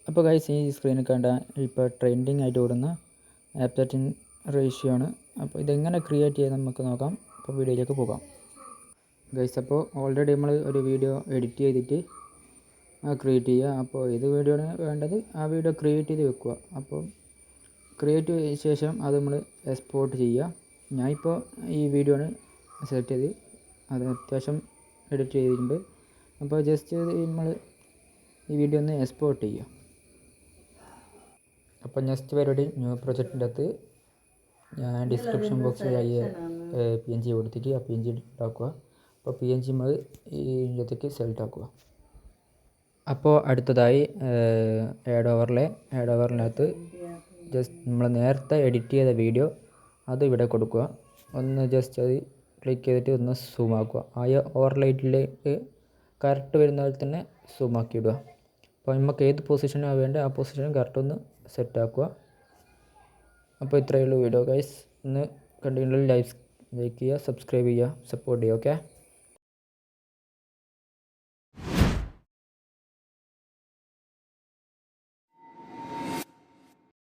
അപ്പോൾ ഗൈസ് ഈ സ്ക്രീനിൽ കണ്ട ഇപ്പോൾ ട്രെൻഡിങ് ആയിട്ട് ഓടുന്ന ആപ്റ്റൻ റേഷ്യോ ആണ്. അപ്പോൾ ഇതെങ്ങനെ ക്രിയേറ്റ് ചെയ്യാൻ നമുക്ക് നോക്കാം. അപ്പോൾ വീഡിയോയിലേക്ക് പോകാം ഗൈസ്. അപ്പോൾ ഓൾറെഡി നമ്മൾ ഒരു വീഡിയോ എഡിറ്റ് ചെയ്തിട്ട് ക്രിയേറ്റ് ചെയ്യുക. അപ്പോൾ ഏത് വീഡിയോ ആണ് വേണ്ടത് ആ വീഡിയോ ക്രിയേറ്റ് ചെയ്ത് വെക്കുക. അപ്പോൾ ക്രിയേറ്റ് ചെയ്ത ശേഷം അത് നമ്മൾ എക്സ്പോർട്ട് ചെയ്യുക. ഞാനിപ്പോൾ ഈ വീഡിയോ ആണ് സെലക്ട് ചെയ്ത് അത് അത്യാവശ്യം എഡിറ്റ് ചെയ്തിട്ടുണ്ട്. അപ്പോൾ ജസ്റ്റ് നമ്മൾ ഈ വീഡിയോ ഒന്ന് എക്സ്പോർട്ട് ചെയ്യുക. അപ്പോൾ നെക്സ്റ്റ് പരിപാടി ന്യൂ പ്രൊജക്റ്റിൻ്റെ അകത്ത് ഞാൻ ഡിസ്ക്രിപ്ഷൻ ബോക്സിൽ PNG കൊടുത്തിട്ട് ആ PNG ഉണ്ടാക്കുക. അപ്പോൾ PNG നമ്മൾ ഈ ഇതിലേക്ക് സെലക്ട് ആക്കുക. അപ്പോൾ അടുത്തതായി ആഡ് ഓവറിനകത്ത് ജസ്റ്റ് നമ്മൾ നേരത്തെ എഡിറ്റ് ചെയ്ത വീഡിയോ അത് ഇവിടെ കൊടുക്കുക. ഒന്ന് ജസ്റ്റ് അത് ക്ലിക്ക് ചെയ്തിട്ട് ഒന്ന് സൂം ആക്കുക. ആ ഓവർലൈറ്റിലേക്ക് കറക്റ്റ് വരുന്ന പോലെ തന്നെ സൂം ആക്കി ഇടുക. അപ്പോൾ നമുക്ക് ഏത് പൊസിഷനാണ് വേണ്ടത് ആ പൊസിഷൻ കറക്റ്റ് ഒന്ന് സെറ്റ് ആക്കുക. അപ്പോൾ ഇത്രയേ ഉള്ളൂ വീഡിയോ ഗൈസ്. ഒന്ന് കണ്ടിട്ടുണ്ടെങ്കിൽ ലൈക്ക് ചെയ്യുക, സബ്സ്ക്രൈബ് ചെയ്യുക, സപ്പോർട്ട് ചെയ്യുക. ഓക്കെ.